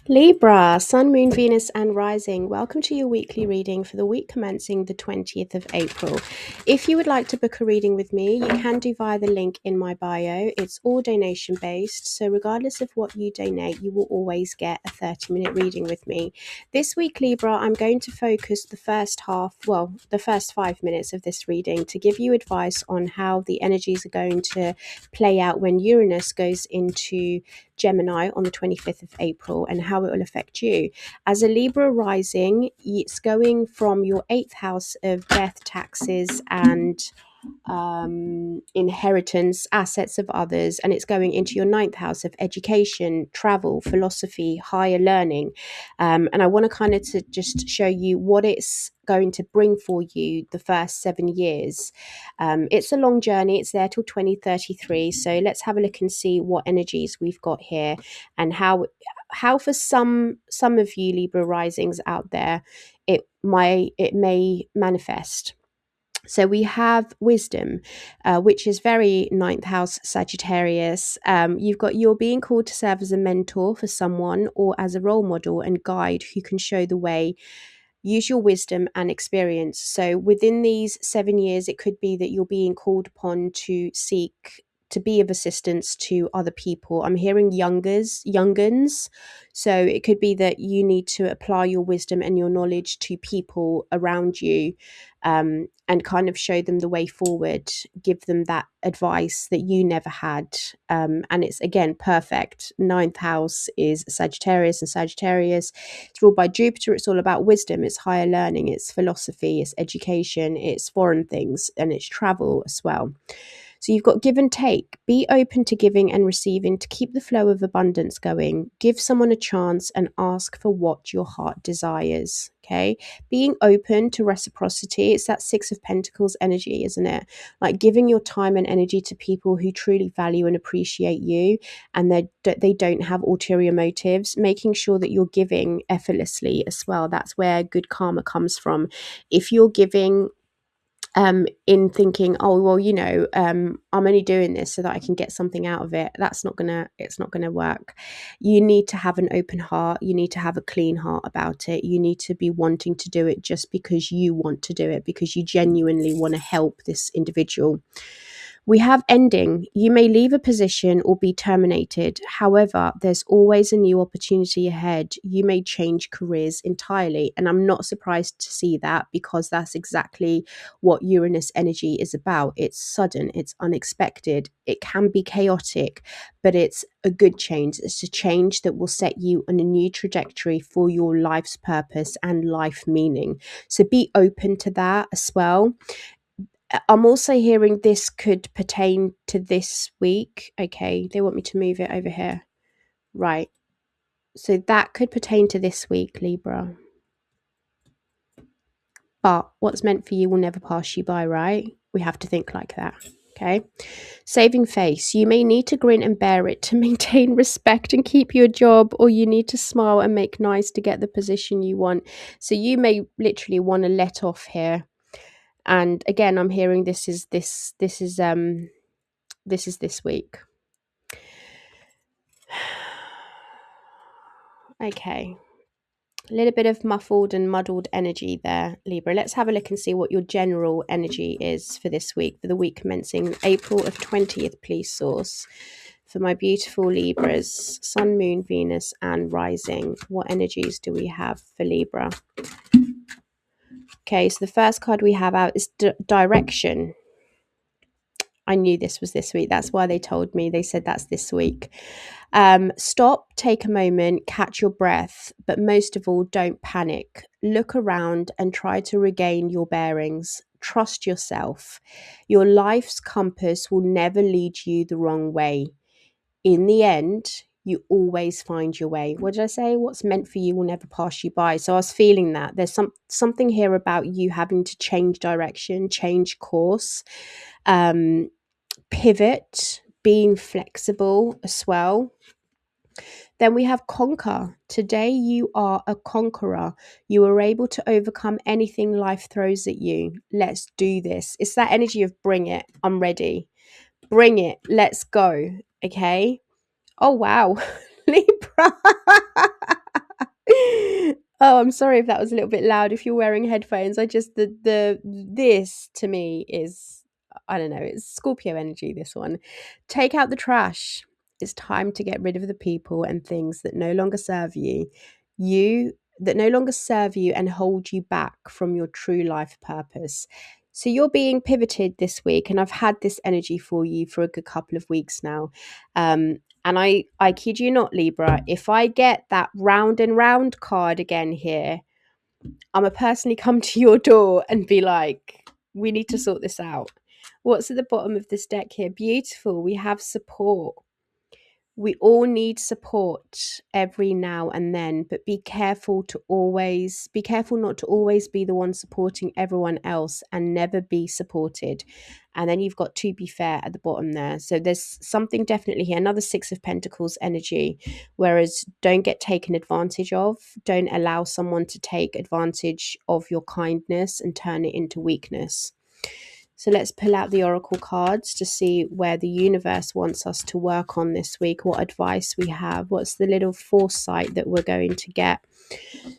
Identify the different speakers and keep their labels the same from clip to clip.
Speaker 1: Libra, Sun, Moon, Venus, and Rising. Welcome to your weekly reading for the week commencing the 20th of April. If you would like to book a reading with me, you can do via the link in my bio. It's all donation based, so regardless of what you donate, you will always get a 30-minute reading with me. This week, Libra, I'm going to focus the first 5 minutes of this reading to give you advice on how the energies are going to play out when Uranus goes into Gemini on the 25th of April and how it will affect you. As a Libra rising, it's going from your 8th house of death, taxes, and inheritance, assets of others, and it's going into your 9th house of education, travel, philosophy, higher learning. And I want to kind of to just show you what it's going to bring for you the first 7 years. It's a long journey. It's there till 2033. So let's have a look and see what energies we've got here and how for some of you Libra risings out there it may manifest. So we have wisdom, which is very 9th house Sagittarius. You're being called to serve as a mentor for someone or as a role model and guide who can show the way. Use your wisdom and experience. So within these 7 years, it could be that you're being called upon to seek to be of assistance to other people. I'm hearing younguns. So it could be that you need to apply your wisdom and your knowledge to people around you, and kind of show them the way forward, give them that advice that you never had. And it's, again, perfect. 9th house is Sagittarius, and Sagittarius, it's ruled by Jupiter. It's all about wisdom. It's higher learning. It's philosophy. It's education. It's foreign things. And it's travel as well. So you've got give and take. Be open to giving and receiving to keep the flow of abundance going. Give someone a chance and ask for what your heart desires. Okay. Being open to reciprocity. It's that 6 of Pentacles energy, isn't it? Like giving your time and energy to people who truly value and appreciate you, and they don't have ulterior motives. Making sure that you're giving effortlessly as well. That's where good karma comes from. If you're giving in thinking, oh well, I'm only doing this so that I can get something out of it, it's not gonna work. You need to have an open heart. You need to have a clean heart about it. You need to be wanting to do it just because you want to do it, because you genuinely want to help this individual. We have ending. You may leave a position or be terminated. However, there's always a new opportunity ahead. You may change careers entirely. And I'm not surprised to see that, because that's exactly what Uranus energy is about. It's sudden, it's unexpected, it can be chaotic, but it's a good change. It's a change that will set you on a new trajectory for your life's purpose and life meaning. So be open to that as well. I'm also hearing this could pertain to this week. Okay, they want me to move it over here. Right. So that could pertain to this week, Libra. But what's meant for you will never pass you by, right? We have to think like that. Okay. Saving face. You may need to grin and bear it to maintain respect and keep your job, or you need to smile and make nice to get the position you want. So you may literally want to let off here. And again, I'm hearing this is this week. Okay. A little bit of muffled and muddled energy there, Libra. Let's have a look and see what your general energy is for this week, for the week commencing April of 20th, please, source. For my beautiful Libras, Sun, Moon, Venus, and Rising, what energies do we have for Libra? Okay, so the first card we have out is Direction. I knew this was this week. That's why they told me. They said that's this week. Stop, take a moment, catch your breath, but most of all, don't panic. Look around and try to regain your bearings. Trust yourself. Your life's compass will never lead you the wrong way. In the end, you always find your way. What did I say? What's meant for you will never pass you by. So I was feeling that. There's something here about you having to change direction, change course, pivot, being flexible as well. Then we have conquer. Today you are a conqueror. You are able to overcome anything life throws at you. Let's do this. It's that energy of bring it. I'm ready. Bring it. Let's go. Okay. Oh, wow. Libra. Oh, I'm sorry if that was a little bit loud. If you're wearing headphones, I just the this to me is, I don't know, it's Scorpio energy, this one. Take out the trash. It's time to get rid of the people and things that no longer serve you. You that no longer serve you and hold you back from your true life purpose. So you're being pivoted this week, and I've had this energy for you for a good couple of weeks now. And I kid you not, Libra, if I get that round and round card again here, I'm going to personally come to your door and be like, we need to sort this out. What's at the bottom of this deck here? Beautiful. We have support. We all need support every now and then, but be careful not to always be the one supporting everyone else and never be supported. And then you've got to be fair at the bottom there. So there's something definitely here, another Six of Pentacles energy, whereas don't get taken advantage of. Don't allow someone to take advantage of your kindness and turn it into weakness. So let's pull out the oracle cards to see where the universe wants us to work on this week, what advice we have, what's the little foresight that we're going to get.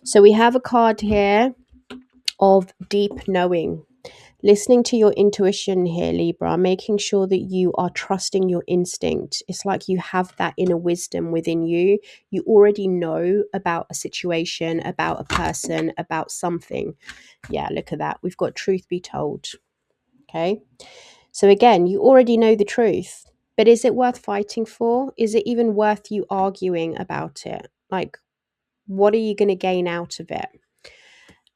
Speaker 1: So we have a card here of deep knowing. Listening to your intuition here, Libra, making sure that you are trusting your instinct. It's like you have that inner wisdom within you. You already know about a situation, about a person, about something. Yeah, look at that. We've got truth be told. Okay. So again, you already know the truth, but is it worth fighting for? Is it even worth you arguing about it? Like, what are you going to gain out of it?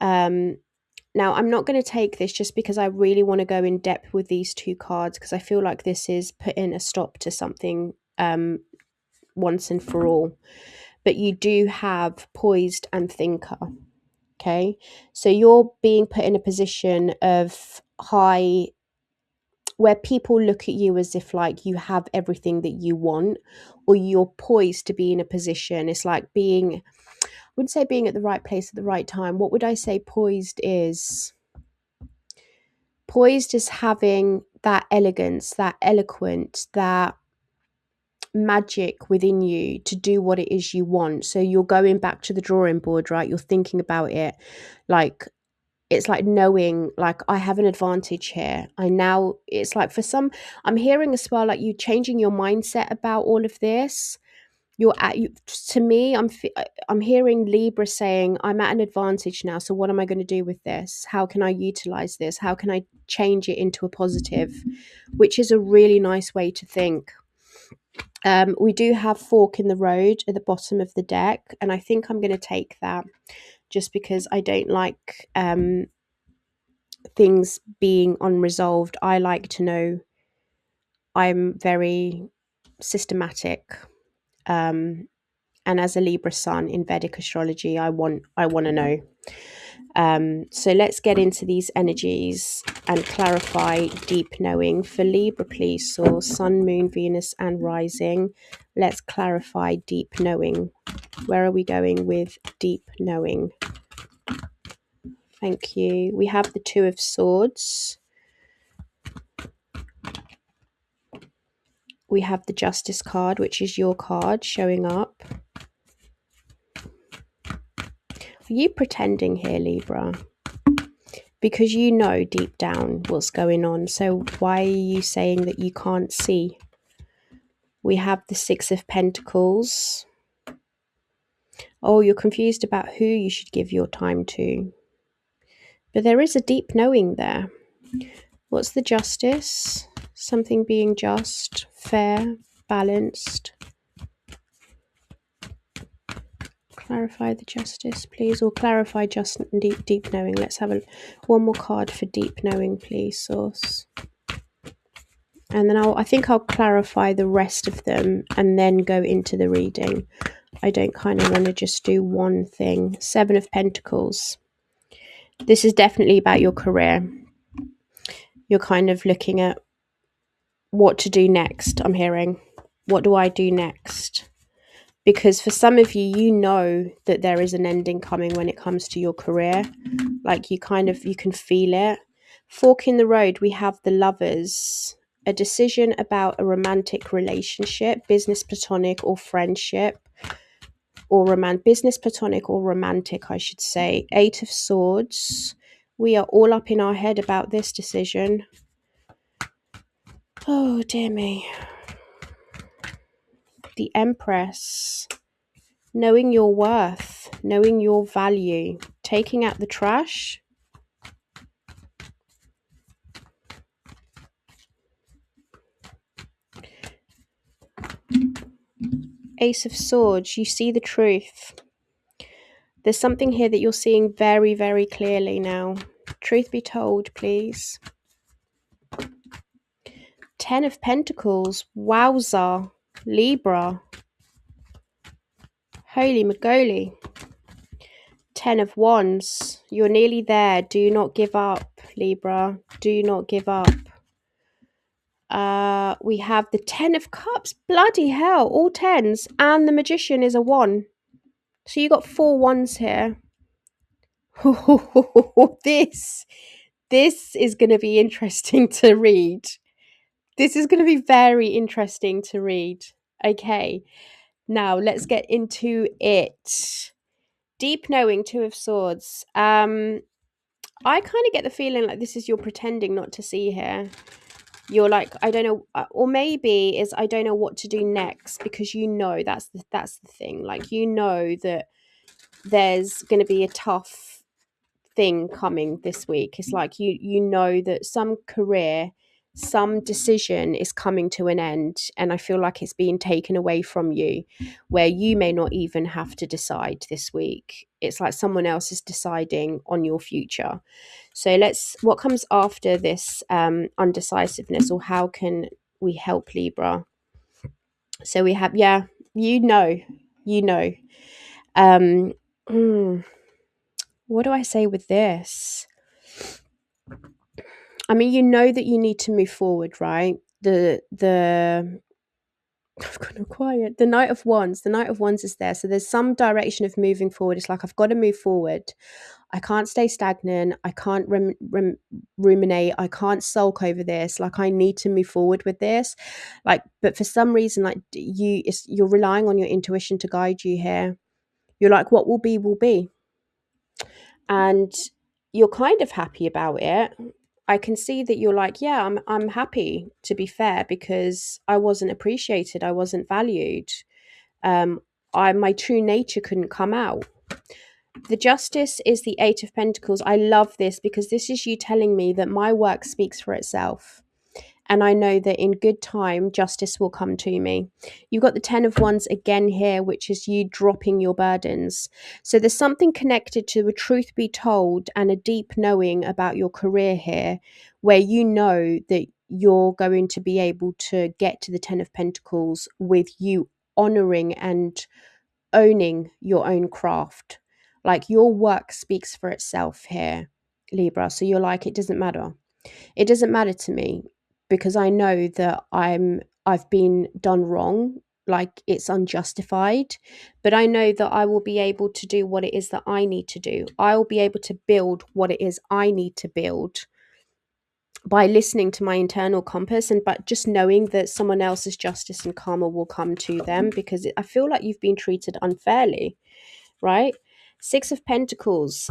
Speaker 1: Now, I'm not going to take this just because I really want to go in depth with these two cards, because I feel like this is putting a stop to something once and for all. But you do have poised and thinker. Okay. So you're being put in a position of high, where people look at you as if like you have everything that you want, or you're poised to be in a position. It's like being, I wouldn't say being at the right place at the right time. What would I say poised is? Poised is having that elegance, that eloquent, that magic within you to do what it is you want. So you're going back to the drawing board, right? You're thinking about it. Like, it's like knowing, like, I have an advantage here. It's like for some, I'm hearing as well, like you changing your mindset about all of this. To me, I'm hearing Libra saying, I'm at an advantage now. So what am I going to do with this? How can I utilize this? How can I change it into a positive? Which is a really nice way to think. We do have fork in the road at the bottom of the deck, and I think I'm going to take that just because I don't like things being unresolved. I like to know. I'm very systematic, and as a Libra sun in Vedic astrology, I want to know. So let's get into these energies and clarify deep knowing for Libra, please. So Sun, Moon, Venus, and Rising. Let's clarify deep knowing. Where are we going with deep knowing? Thank you. We have the Two of Swords. We have the Justice card, which is your card showing up. Are you pretending here, Libra? Because you know deep down what's going on. So why are you saying that you can't see? We have the Six of Pentacles. Oh, you're confused about who you should give your time to. But there is a deep knowing there. What's the Justice? Something being just, fair, balanced. Clarify the Justice, please, or clarify just deep knowing. Let's have one more card for deep knowing, please, Source. And then I think I'll clarify the rest of them and then go into the reading. I don't kind of want to just do one thing. Seven of Pentacles. This is definitely about your career. You're kind of looking at what to do next, I'm hearing. What do I do next? Because for some of you, you know that there is an ending coming when it comes to your career. Like you can feel it. Fork in the road, we have the Lovers. a decision about a romantic relationship, business, platonic, or friendship, or business, platonic, or romantic, I should say. Eight of Swords. We are all up in our head about this decision. Oh, dear me. The Empress. Knowing your worth, knowing your value, taking out the trash. Ace of Swords, you see the truth. There's something here that you're seeing very, very clearly now. Truth be told, please. Ten of Pentacles, wowza, Libra. Holy mogoly. Ten of Wands, you're nearly there. Do not give up, Libra. Do not give up. We have the Ten of Cups. Bloody hell, all tens. And the Magician is a 1. So you got 4 ones here. This is going to be interesting to read. This is going to be very interesting to read. Okay, now let's get into it. Deep knowing, 2 of Swords. I kind of get the feeling like this is you're pretending not to see here. You're like, I don't know, or maybe is I don't know what to do next, because you know that's the thing. Like, you know that there's going to be a tough thing coming this week. It's like you know that some career, some decision is coming to an end, and I feel like it's being taken away from you, where you may not even have to decide this week. It's like someone else is deciding on your future. So what comes after this undecisiveness, or how can we help Libra? So we have, yeah, you know. um what do I say with this? I mean, you know that you need to move forward, right? I've gone quiet. The Knight of Wands. The Knight of Wands is there. So there's some direction of moving forward. It's like, I've got to move forward. I can't stay stagnant. I can't ruminate. I can't sulk over this. Like, I need to move forward with this. Like, but for some reason, like, you're relying on your intuition to guide you here. You're like, what will be, will be. And you're kind of happy about it. I can see that you're like, yeah, I'm happy, to be fair, because I wasn't appreciated, I wasn't valued. My true nature couldn't come out. The Justice is the Eight of Pentacles. I love this, because this is you telling me that my work speaks for itself. And I know that in good time, justice will come to me. You've got the Ten of Wands again here, which is you dropping your burdens. So there's something connected to a truth be told and a deep knowing about your career here, where you know that you're going to be able to get to the Ten of Pentacles with you honoring and owning your own craft. Like, your work speaks for itself here, Libra. So you're like, it doesn't matter. It doesn't matter to me, because I know that I've been done wrong, like it's unjustified, but I know that I will be able to do what it is that I need to do. I will be able to build what it is I need to build by listening to my internal compass, and but just knowing that someone else's justice and karma will come to them, because I feel like you've been treated unfairly, right? Six of Pentacles.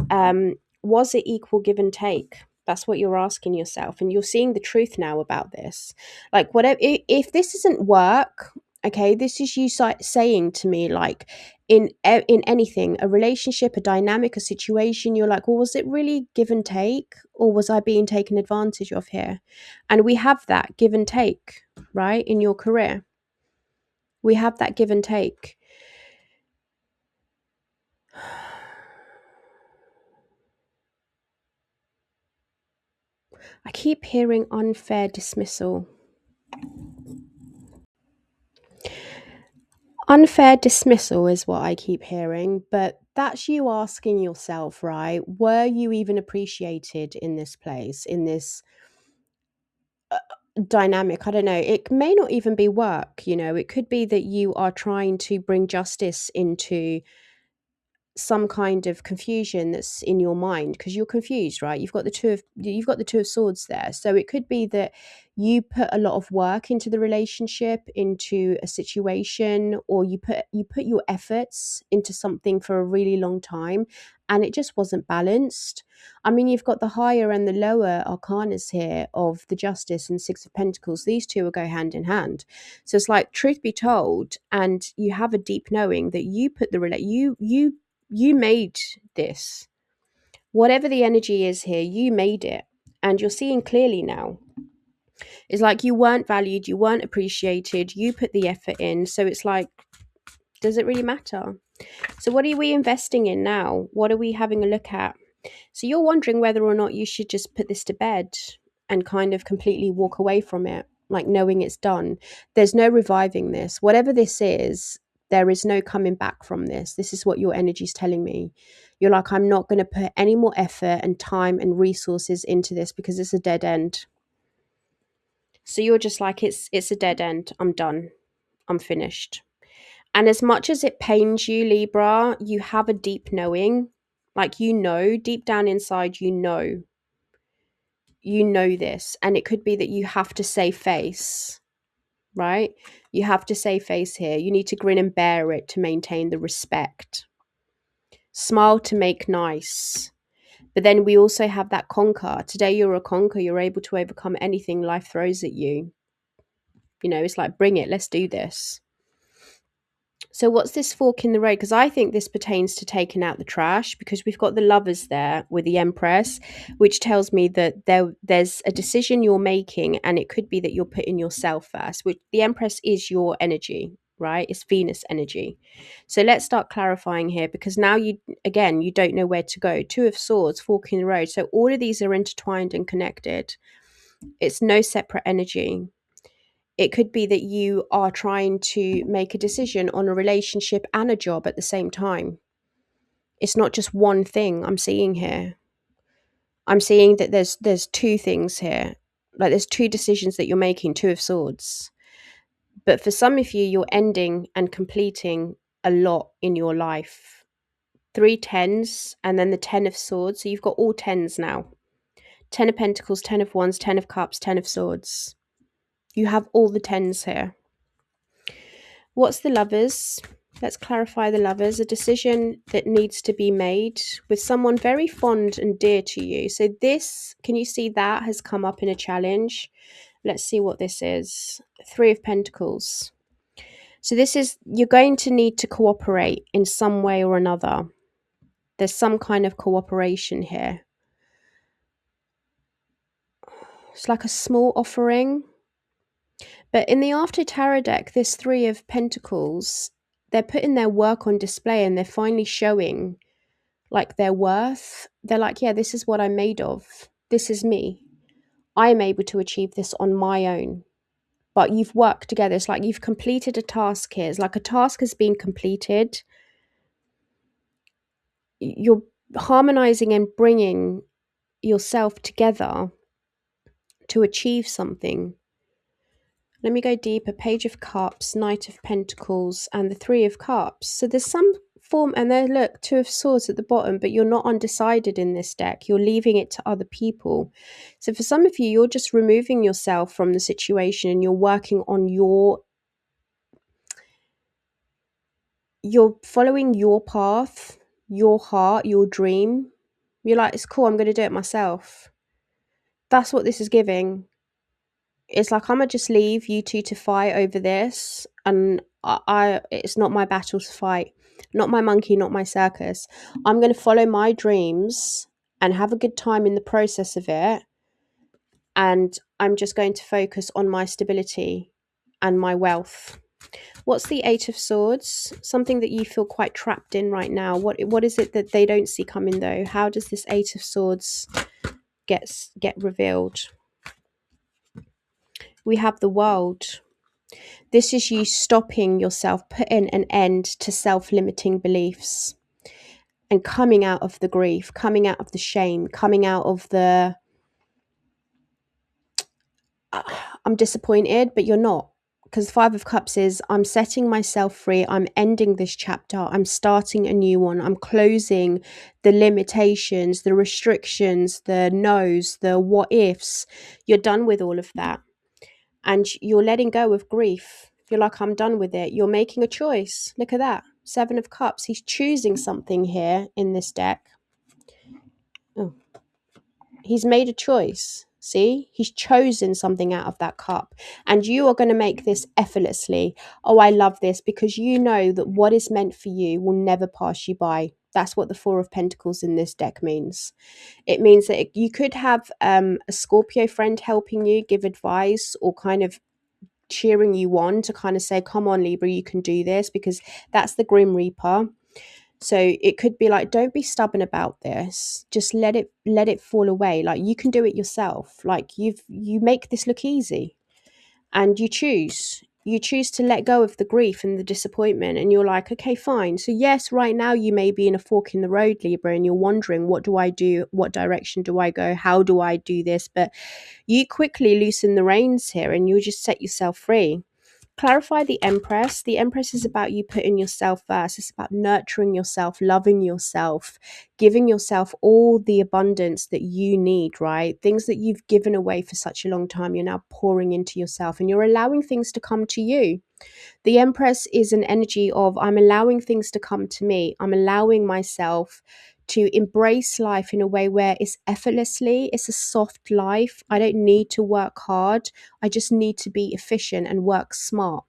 Speaker 1: Was it equal give and take? That's what you're asking yourself, and you're seeing the truth now about this. Like, whatever, if this isn't work, okay, this is you saying to me, like, in anything, a relationship, a dynamic, a situation, you're like, well, was it really give and take, or was I being taken advantage of here? And we have that give and take, right? In your career, we have that give and take. I keep hearing unfair dismissal. Unfair dismissal is what I keep hearing, but that's you asking yourself, right? Were you even appreciated in this place, in this dynamic? I don't know. It may not even be work, you know. It could be that you are trying to bring justice into some kind of confusion that's in your mind, because you're confused, right? You've got the two of swords there. So it could be that you put a lot of work into the relationship, into a situation, or you put your efforts into something for a really long time, and it just wasn't balanced. I mean, you've got the higher and the lower arcanas here of the Justice and Six of Pentacles. These two will go hand in hand. So it's like, truth be told, and you have a deep knowing that you put the you made this. Whatever the energy is here, you made it. And you're seeing clearly now. It's like you weren't valued, you weren't appreciated, you put the effort in. So it's like, does it really matter? So what are we investing in now? What are we having a look at? So you're wondering whether or not you should just put this to bed and kind of completely walk away from it, like knowing it's done. There's no reviving this. Whatever this is, there is no coming back from this. This is what your energy's telling me. You're like, I'm not going to put any more effort and time and resources into this because it's a dead end. So you're just like, it's a dead end. I'm done. I'm finished. And as much as it pains you, Libra, you have a deep knowing. Like, you know, deep down inside, you know this. And it could be that you have to save face, right? You have to save face here. You need to grin and bear it to maintain the respect. Smile to make nice. But then we also have that conquer. Today you're a conquer. You're able to overcome anything life throws at you. You know, it's like, bring it. Let's do this. So what's this fork in the road? Because I think this pertains to taking out the trash, because we've got the Lovers there with the Empress, which tells me that there's a decision you're making, and it could be that you're putting yourself first, which the Empress is your energy, right? It's Venus energy. So let's start clarifying here, because now you don't know where to go. Two of Swords, fork in the road. So all of these are intertwined and connected. It's no separate energy. It could be that you are trying to make a decision on a relationship and a job at the same time. It's not just one thing I'm seeing here. I'm seeing that there's two things here. Like, there's two decisions that you're making, Two of Swords. But for some of you, you're ending and completing a lot in your life. 3 tens and then the 10 of Swords. So you've got all tens now. 10 of Pentacles, 10 of Wands, 10 of Cups, 10 of Swords. You have all the tens here. What's the Lovers? Let's clarify the Lovers. A decision that needs to be made with someone very fond and dear to you. So this, can you see that has come up in a challenge? Let's see what this is. 3 of Pentacles. So this is, you're going to need to cooperate in some way or another. There's some kind of cooperation here. It's like a small offering. But in the After Tarot deck, this 3 of Pentacles, they're putting their work on display, and they're finally showing like their worth. They're like, yeah, this is what I'm made of. This is me. I'm able to achieve this on my own. But you've worked together. It's like you've completed a task here. It's like a task has been completed. You're harmonizing and bringing yourself together to achieve something. Let me go deeper. Page of Cups, Knight of Pentacles, and the 3 of Cups. So there's some form, and there, look, 2 of Swords at the bottom, but you're not undecided in this deck. You're leaving it to other people. So for some of you, you're just removing yourself from the situation, and you're working on you're following your path, your heart, your dream. You're like, it's cool, I'm going to do it myself. That's what this is giving. It's like, I'm gonna just leave you two to fight over this, and it's not my battle to fight, not my monkey, not my circus. I'm gonna follow my dreams and have a good time in the process of it, and I'm just going to focus on my stability and my wealth. What's the 8 of Swords? Something that you feel quite trapped in right now. What is it that they don't see coming, though? How does this 8 of Swords get revealed? We have the World. This is you stopping yourself, putting an end to self-limiting beliefs and coming out of the grief, coming out of the shame, coming out of the I'm disappointed, but you're not. because Five of Cups is I'm setting myself free, I'm ending this chapter, I'm starting a new one, I'm closing the limitations, the restrictions, the no's, the what ifs. You're done with all of that, and you're letting go of grief. You're like, I'm done with it. You're making a choice. Look at that. Seven of Cups. He's choosing something here in this deck. Oh, he's made a choice. See, he's chosen something out of that cup, and you are going to make this effortlessly. Oh, I love this, because you know that what is meant for you will never pass you by. That's what the Four of Pentacles in this deck means. It means that you could have a Scorpio friend helping you, give advice, or kind of cheering you on to kind of say, come on, Libra, you can do this, because that's the Grim Reaper. So it could be like, don't be stubborn about this, just let it fall away. Like, you can do it yourself. Like, you make this look easy, and you choose to let go of the grief and the disappointment, and you're like, okay, fine. So yes, right now you may be in a fork in the road, Libra, and you're wondering, what do I do, what direction do I go, how do I do this? But you quickly loosen the reins here, and you just set yourself free. Clarify the Empress. The Empress is about you putting yourself first. It's about nurturing yourself, loving yourself, giving yourself all the abundance that you need, right? Things that you've given away for such a long time, you're now pouring into yourself, and you're allowing things to come to you. The Empress is an energy of, I'm allowing things to come to me. I'm allowing myself to embrace life in a way where it's effortlessly, it's a soft life. I don't need to work hard. I just need to be efficient and work smart.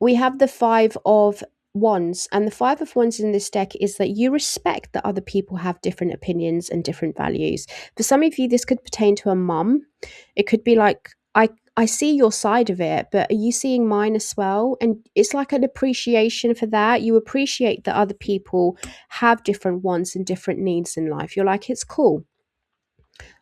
Speaker 1: We have the Five of Wands, and the Five of Wands in this deck is that you respect that other people have different opinions and different values. For some of you, this could pertain to a mum. It could be like, I see your side of it, but are you seeing mine as well? And it's like an appreciation for that. You appreciate that other people have different wants and different needs in life. You're like, it's cool.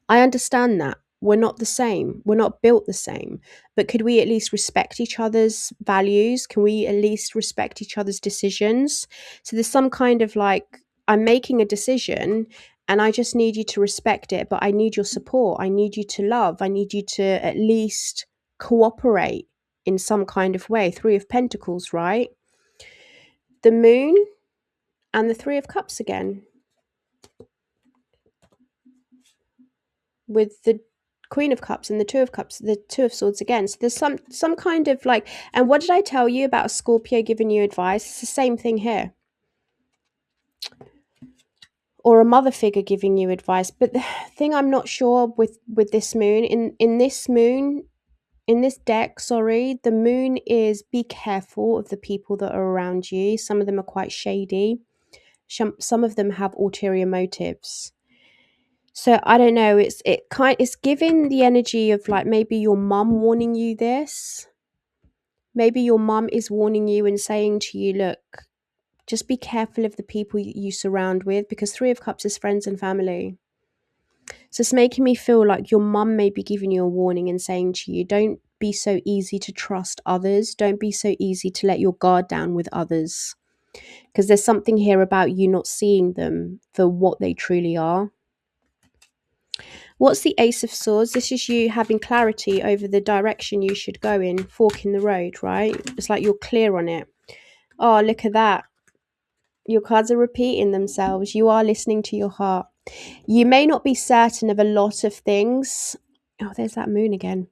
Speaker 1: I understand that. We're not the same. We're not built the same. But could we at least respect each other's values? Can we at least respect each other's decisions? So there's some kind of like, I'm making a decision and I just need you to respect it, but I need your support. I need you to love. I need you to at least cooperate in some kind of way. Three of Pentacles, right? The Moon and the Three of Cups again, with the Queen of Cups and the Two of Cups, the Two of Swords again. So there's some kind of like, and what did I tell you about a Scorpio giving you advice? It's the same thing here. Or a mother figure giving you advice. But the thing I'm not sure with this moon, in this deck, sorry, the moon is, be careful of the people that are around you. Some of them are quite shady. Some of them have ulterior motives. So I don't know, it's giving the energy of like, maybe your mum warning you this. Maybe your mum is warning you and saying to you, look, just be careful of the people you surround with, because Three of Cups is friends and family. So it's making me feel like your mum may be giving you a warning and saying to you, don't be so easy to trust others. Don't be so easy to let your guard down with others. Because there's something here about you not seeing them for what they truly are. What's the Ace of Swords? This is you having clarity over the direction you should go in, fork in the road, right? It's like you're clear on it. Oh, look at that. Your cards are repeating themselves. You are listening to your heart. You may not be certain of a lot of things. Oh, there's that moon again.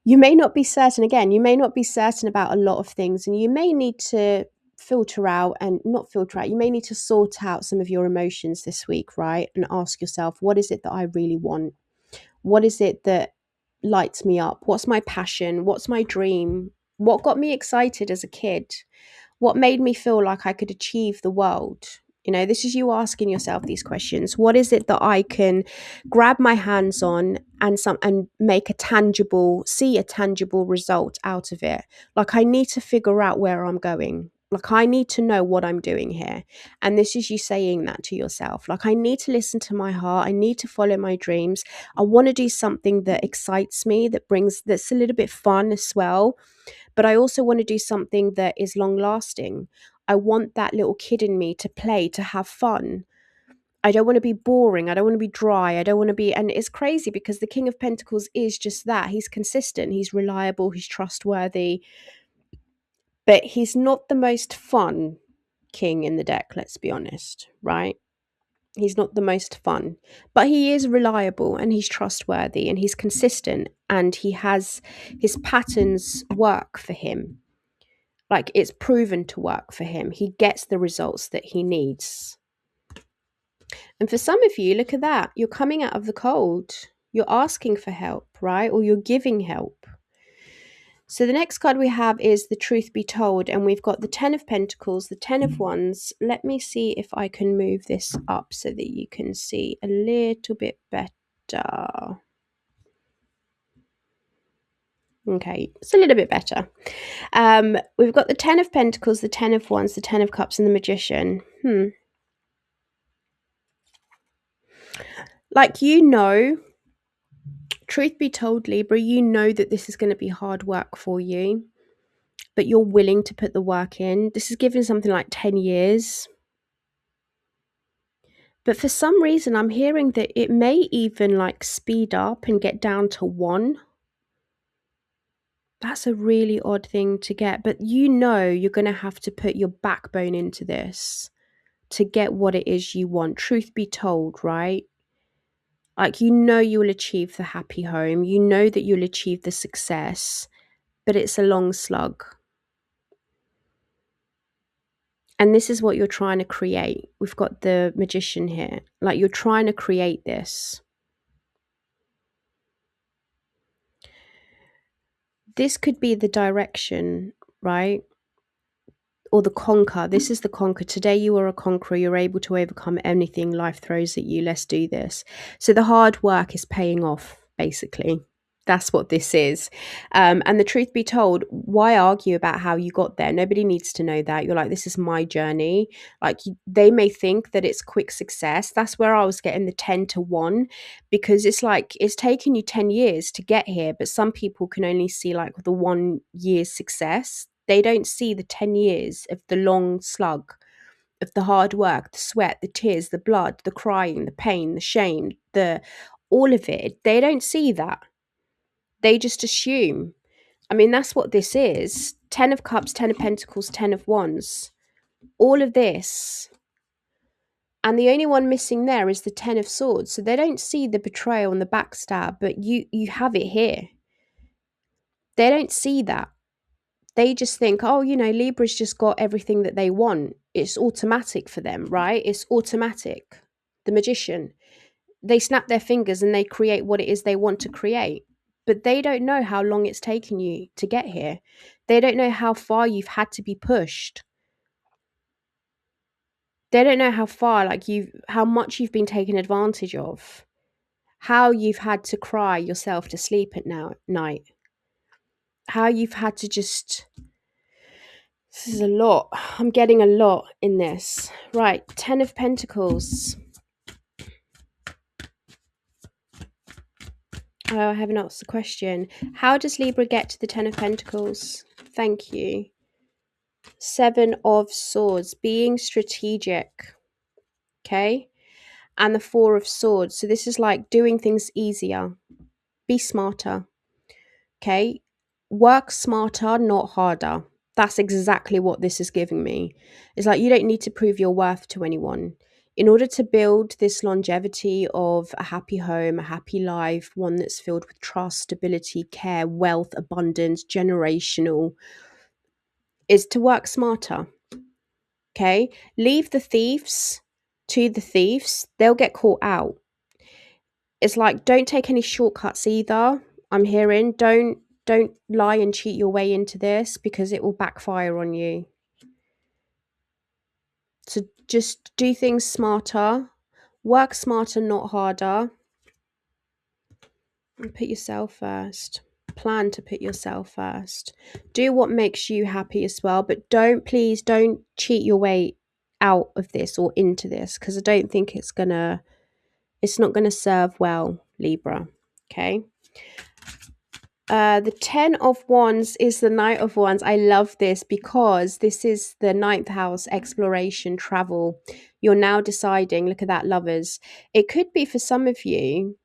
Speaker 1: You may not be certain about a lot of things, and you may need to you may need to sort out some of your emotions this week, right? And ask yourself, what is it that I really want? What is it that lights me up? What's my passion? What's my dream? What got me excited as a kid? What made me feel like I could achieve the world? You know, this is you asking yourself these questions. What is it that I can grab my hands on and see a tangible result out of it? Like, I need to figure out where I'm going. Like, I need to know what I'm doing here. And this is you saying that to yourself. Like, I need to listen to my heart. I need to follow my dreams. I want to do something that excites me, that's a little bit fun as well. But I also want to do something that is long lasting. I want that little kid in me to play, to have fun. I don't want to be boring. I don't want to be dry. I don't want to be, and it's crazy because the King of Pentacles is just that. He's consistent, he's reliable, he's trustworthy, but he's not the most fun king in the deck, let's be honest, right? He's not the most fun, but he is reliable and he's trustworthy and he's consistent and he has his patterns work for him. Like it's proven to work for him. He gets the results that he needs. And for some of you, look at that. You're coming out of the cold. You're asking for help, right? Or you're giving help. So the next card we have is the Truth Be Told, and we've got the 10 of Pentacles, the 10 of Wands. Let me see if I can move this up so that you can see a little bit better. Okay, it's a little bit better. We've got the 10 of Pentacles, the 10 of Wands, the 10 of Cups, and the Magician. Like, you know, truth be told, Libra, you know that this is going to be hard work for you, but you're willing to put the work in. This is given something like 10 years. But for some reason, I'm hearing that it may even like speed up and get down to 1. That's a really odd thing to get. But you know you're going to have to put your backbone into this to get what it is you want. Truth be told, right? Like, you know you'll achieve the happy home. You know that you'll achieve the success, but it's a long slug. And this is what you're trying to create. We've got the Magician here. Like, you're trying to create this. This could be the direction, right? Or the conquer. This is the conquer. Today you are a conqueror. You're able to overcome anything life throws at you. Let's do this. So the hard work is paying off, basically. That's what this is. And the truth be told, why argue about how you got there? Nobody needs to know that. You're like, this is my journey. Like, they may think that it's quick success. That's where I was getting the 10 to 1, because it's like, it's taken you 10 years to get here, but some people can only see like the 1 year's success. They don't see the 10 years of the long slug, of the hard work, the sweat, the tears, the blood, the crying, the pain, the shame, all of it. They don't see that. They just assume. I mean, that's what this is. 10 of Cups, 10 of Pentacles, 10 of Wands. All of this. And the only one missing there is the 10 of Swords. So they don't see the betrayal and the backstab, but you have it here. They don't see that. They just think, oh, you know, Libra's just got everything that they want. It's automatic for them, right? It's automatic. The Magician. They snap their fingers and they create what it is they want to create. But they don't know how long it's taken you to get here. They don't know how far you've had to be pushed. They don't know how far, like how much you've been taken advantage of. How you've had to cry yourself to sleep at night. How you've had to just... This is a lot. I'm getting a lot in this. Right, 10 of Pentacles. Oh, I haven't asked the question. How does Libra get to the 10 of Pentacles? Thank you. 7 of Swords. Being strategic. Okay? And the 4 of Swords. So this is like doing things easier. Be smarter. Okay? Work smarter, not harder. That's exactly what this is giving me. It's like, you don't need to prove your worth to anyone. In order to build this longevity of a happy home, a happy life, one that's filled with trust, stability, care, wealth, abundance, generational, is to work smarter. Okay? Leave the thieves to the thieves. They'll get caught out. It's like, don't take any shortcuts either. I'm hearing, don't lie and cheat your way into this, because it will backfire on you. So just do things smarter, work smarter, not harder, and put yourself first. Plan to put yourself first. Do what makes you happy as well, but please don't cheat your way out of this or into this, because I don't think it's not gonna serve well, Libra. Okay. The Ten of Wands is the Knight of Wands. I love this because this is the ninth house, exploration, travel. You're now deciding, look at that, lovers. It could be for some of you,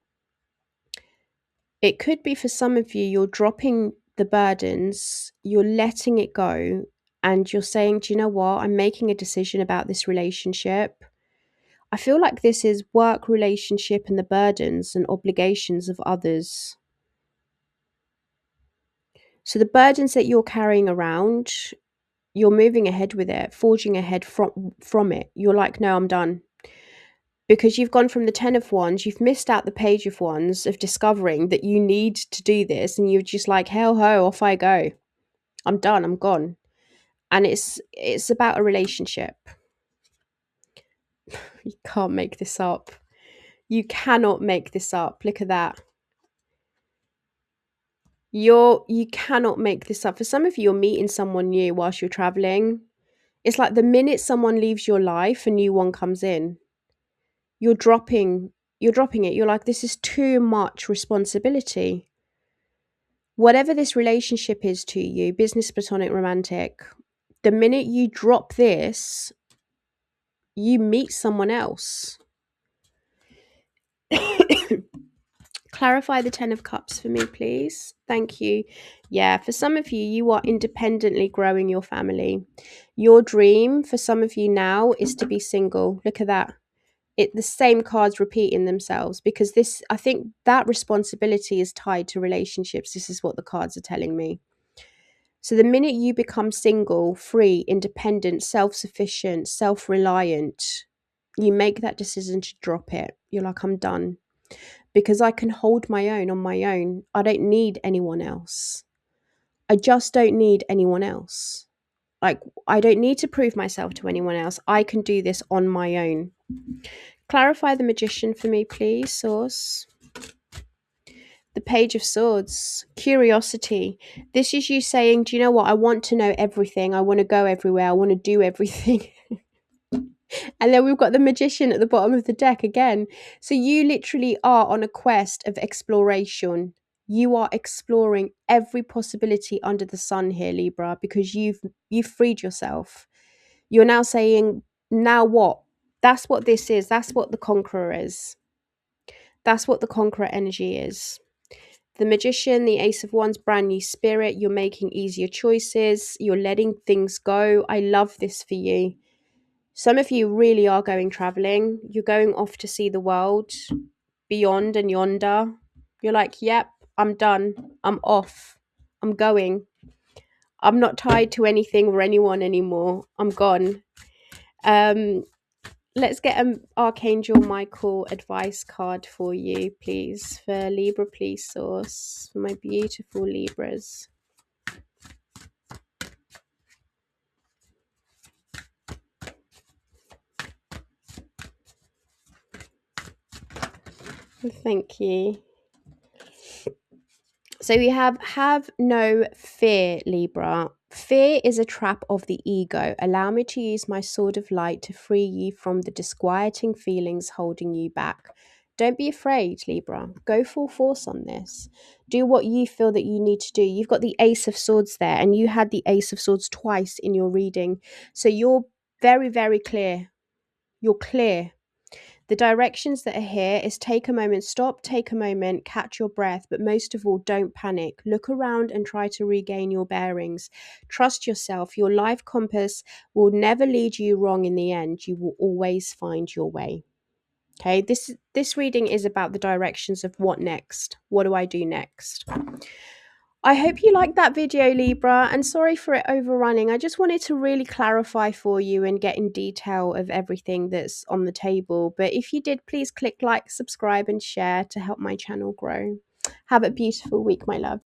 Speaker 1: you're dropping the burdens, you're letting it go, and you're saying, do you know what? I'm making a decision about this relationship. I feel like this is work, relationship, and the burdens and obligations of others. So the burdens that you're carrying around, you're moving ahead with it, forging ahead from it. You're like, no, I'm done. Because you've gone from the 10 of Wands, you've missed out the Page of Wands of discovering that you need to do this, and you're just like, hell ho, off I go. I'm done, I'm gone. And it's about a relationship. You can't make this up. You cannot make this up. Look at that. You cannot make this up. For some of you, you're meeting someone new whilst you're traveling. It's like the minute someone leaves your life, a new one comes in. You're dropping it. You're like, this is too much responsibility. Whatever this relationship is to you, business, platonic, romantic, the minute you drop this, you meet someone else. Clarify the 10 of Cups for me, please. Thank you. Yeah, for some of you, you are independently growing your family. Your dream for some of you now is to be single. Look at that. The same cards repeating themselves, because this, I think that responsibility is tied to relationships. This is what the cards are telling me. So the minute you become single, free, independent, self-sufficient, self-reliant, you make that decision to drop it. You're like, I'm done. Because I can hold my own on my own. I don't need anyone else. I just don't need anyone else. Like, I don't need to prove myself to anyone else. I can do this on my own. Clarify the Magician for me, please, Source. The Page of Swords. Curiosity. This is you saying, do you know what? I want to know everything. I want to go everywhere. I want to do everything. And then we've got the Magician at the bottom of the deck again. So you literally are on a quest of exploration. You are exploring every possibility under the sun here, Libra, because you've freed yourself. You're now saying, now what? That's what this is. That's what the Conqueror is. That's what the Conqueror energy is. The Magician, the Ace of Wands, brand new spirit. You're making easier choices. You're letting things go. I love this for you. Some of you really are going traveling. You're going off to see the world beyond and yonder. You're like, yep, I'm done. I'm off. I'm going. I'm not tied to anything or anyone anymore. I'm gone. Let's get an Archangel Michael advice card for you, please, for Libra, please, Source, for my beautiful Libras. Thank you. So we have no fear, Libra. Fear is a trap of the ego. Allow me to use my sword of light to free you from the disquieting feelings holding you back. Don't be afraid, Libra. Go full force on this. Do what you feel that you need to do. You've got the Ace of Swords there, and you had the Ace of Swords twice in your reading. So you're very, very clear. You're clear. The directions that are here is take a moment, stop, take a moment, catch your breath, but most of all, don't panic. Look around and try to regain your bearings. Trust yourself. Your life compass will never lead you wrong in the end. You will always find your way. Okay, this reading is about the directions of what next. What do I do next? I hope you liked that video, Libra, and sorry for it overrunning. I just wanted to really clarify for you and get in detail of everything that's on the table. But if you did, please click like, subscribe, and share to help my channel grow. Have a beautiful week, my love.